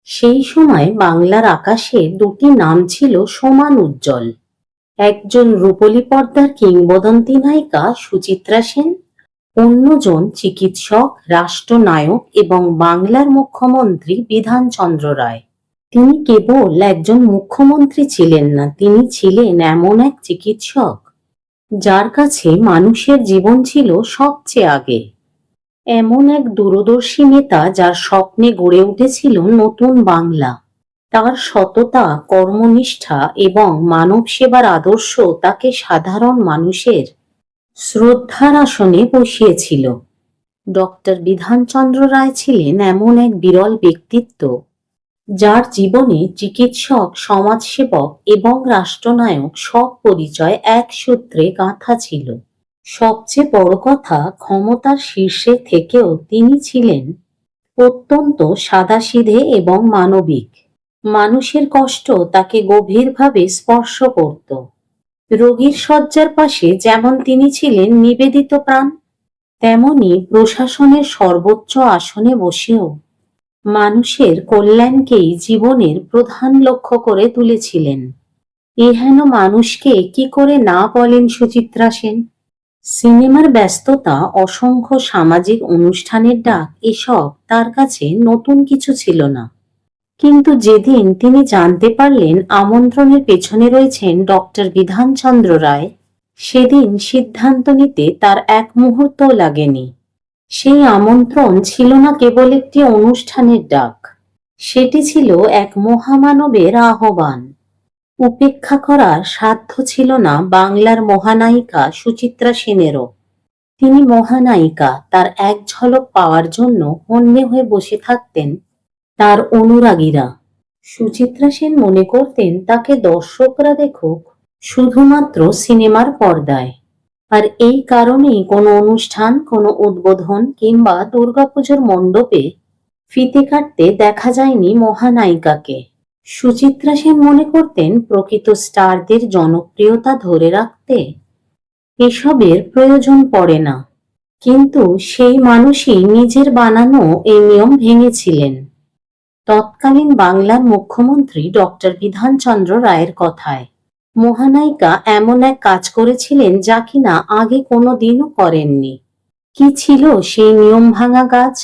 সেই সময় বাংলার আকাশে দুটি নাম ছিল সমান উজ্জ্বল। একজন রূপলী পর্দার কিংবদন্তি নায়িকা সুচিত্রা সেন, অন্যজন চিকিৎসক, রাষ্ট্রনায়ক এবং বাংলার মুখ্যমন্ত্রী বিধানচন্দ্র রায়। তিনি কেবল একজন মুখ্যমন্ত্রী ছিলেন না, তিনি ছিলেন এমন এক চিকিৎসক যার কাছে মানুষের জীবন ছিল সবচেয়ে আগে। এমন এক দূরদর্শী নেতা যার স্বপ্নে গড়ে উঠেছিল নতুন বাংলা। তার সততা, কর্মনিষ্ঠা এবং মানব সেবার আদর্শ তাকে সাধারণ মানুষের শ্রদ্ধার আসনে বসিয়েছিল। ডক্টর বিধানচন্দ্র রায় ছিলেন এমন এক বিরল ব্যক্তিত্ব যার জীবনে চিকিৎসক, সমাজসেবক এবং রাষ্ট্রনায়ক সব পরিচয় এক সূত্রে গাঁথা ছিল। সবচেয়ে বড় কথা, ক্ষমতার শীর্ষে থেকেও তিনি ছিলেন অত্যন্ত সাদাসিধে এবং মানবিক। মানুষের কষ্ট তাকে গভীরভাবে স্পর্শ করত। রোগীর শয্যার পাশে যেমন তিনি ছিলেন নিবেদিত প্রাণ, তেমনি প্রশাসনের সর্বোচ্চ আসনে বসেও মানুষের কল্যাণকেই জীবনের প্রধান লক্ষ্য করে তুলেছিলেন। এহেন মানুষকে কি করে না বলেন সুচিত্রা সেন? সিনেমার ব্যস্ততা, অসংখ্য সামাজিক অনুষ্ঠানের ডাক, এসব তার কাছে নতুন কিছু ছিল না। কিন্তু যেদিন তিনি জানতে পারলেন আমন্ত্রণের পেছনে রয়েছেন ডক্টর বিধানচন্দ্র রায়, সেদিন সিদ্ধান্ত নিতে তার এক মুহূর্তও লাগেনি। সেই আমন্ত্রণ ছিল না কেবল একটি অনুষ্ঠানের ডাক, সেটি ছিল এক মহামানবের আহ্বান। উপেক্ষা করার সাধ্য ছিল না বাংলার মহানায়িকা সুচিত্রা সেনেরও। তিনি মহানায়িকা, তার এক ঝলক পাওয়ার জন্য হন্যে হয়ে বসে থাকতেন তার অনুরাগীরা। সুচিত্রা সেন মনে করতেন তাকে দর্শকরা দেখুক শুধুমাত্র সিনেমার পর্দায়। আর এই কারণেই কোনো অনুষ্ঠান, কোনো উদ্বোধন কিংবা দুর্গাপুজোর মণ্ডপে ফিতে কাটতে দেখা যায়নি মহানায়িকাকে। সুচিত্রা সেন মনে করতেন প্রকৃত স্টারদের জনপ্রিয়তা ধরে রাখতে এসবের প্রয়োজন পড়ে না। কিন্তু সেই মানুষই নিজের বানানো এই নিয়ম ভেঙেছিলেন। তৎকালীন বাংলার মুখ্যমন্ত্রী ডক্টর বিধানচন্দ্র রায়ের কথায়, মহানায়িকা এমন এক কাজ করেছিলেন যা কিনা আগে কোনো দিনও করেননি। কি ছিল সেই নিয়ম ভাঙা কাজ?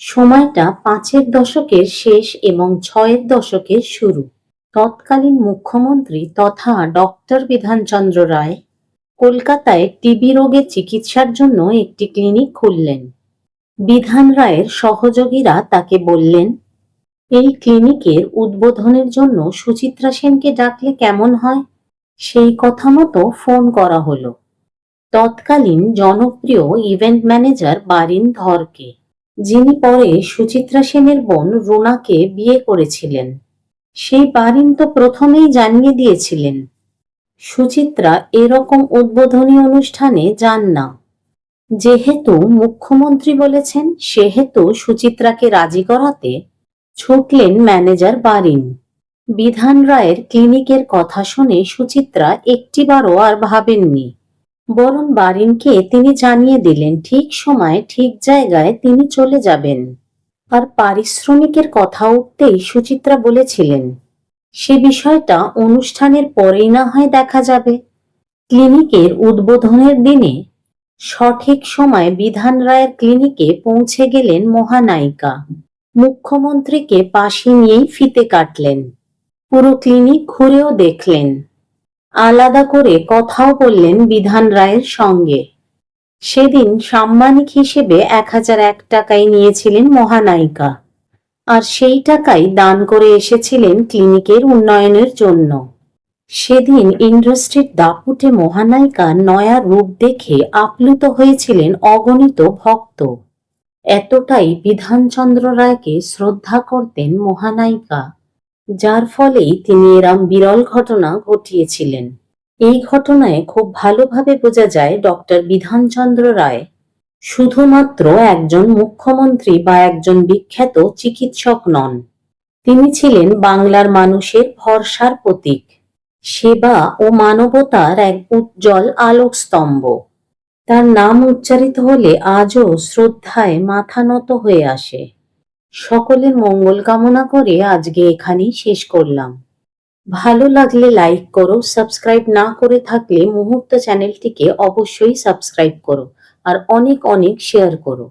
সময়টা ৫-এর দশকের শেষ এবং ৬-এর দশকের শুরু। তৎকালীন মুখ্যমন্ত্রী তথা ডক্টর বিধানচন্দ্র রায় কলকাতায় টিবি রোগের চিকিৎসার জন্য একটি ক্লিনিক খুললেন। বিধান রায়ের সহযোগীরা তাকে বললেন, এই ক্লিনিকের উদ্বোধনের জন্য সুচিত্রা সেনকে ডাকলে কেমন হয়? সেই কথা মতো ফোন করা হলো তৎকালীন জনপ্রিয় ইভেন্ট ম্যানেজার বারিন ধরকে, যিনি পরে সুচিত্রা সেনের বোন রুনাকে বিয়ে করেছিলেন। সেই বারিন তো প্রথমেই জানিয়ে দিয়েছিলেন সুচিত্রা এরকম উদ্বোধনী অনুষ্ঠানে যান না। যেহেতু মুখ্যমন্ত্রী বলেছেন, সেহেতু সুচিত্রাকে রাজি করাতে ছুটলেন ম্যানেজার বারিন। বিধান রায়ের ক্লিনিকের কথা শুনে সুচিত্রা একটিবারও আর ভাবেননি, বরং বারিনকে তিনি জানিয়ে দিলেন ঠিক সময় ঠিক জায়গায় তিনি চলে যাবেন। আর পারিশ্রমিকের কথা উঠতেই সুচিত্রা বলেছিলেন, সে বিষয়টা অনুষ্ঠানের পরেই না হয় দেখা যাবে। ক্লিনিকের উদ্বোধনের দিনে সঠিক সময় বিধান রায়ের ক্লিনিকে পৌঁছে গেলেন মহানায়িকা। মুখ্যমন্ত্রীকে পাশে নিয়েই ফিতে কাটলেন, পুরো ক্লিনিক ঘুরেও দেখলেন, আলাদা করে কথাও বললেন বিধান রায়ের সঙ্গে। সেদিন সাম্মানিক হিসেবে ১,০০১ টাকাই নিয়েছিলেন মহানায়িকা, আর সেই টাকাই দান করে এসেছিলেন ক্লিনিকের উন্নয়নের জন্য। সেদিন ইন্ডাস্ট্রির দাপুটে মহানায়িকার নয়া রূপ দেখে আপ্লুত হয়েছিলেন অগণিত ভক্ত। এতটাই বিধানচন্দ্র রায়কে শ্রদ্ধা করতেন মহানায়িকা, যার ফলেই তিনি এরম বিরল ঘটনা ঘটিয়েছিলেন। এই ঘটনায় খুব ভালোভাবে বোঝা যায় ডক্টর বিধানচন্দ্র রায় শুধুমাত্র একজন মুখ্যমন্ত্রী বা একজন বিখ্যাত চিকিৎসক নন, তিনি ছিলেন বাংলার মানুষের ভরসার প্রতীক, সেবা ও মানবতার এক উজ্জ্বল আলোকস্তম্ভ। তার নাম উচ্চারিত হলে আজও শ্রদ্ধায় মাথা নত হয়ে আসে। সকলের মঙ্গল কামনা করে আজকে এখানেই শেষ করলাম। ভালো লাগলে লাইক করো, সাবস্ক্রাইব না করে থাকলে মুহূর্ত চ্যানেলটিকে অবশ্যই সাবস্ক্রাইব করো আর অনেক অনেক শেয়ার করো।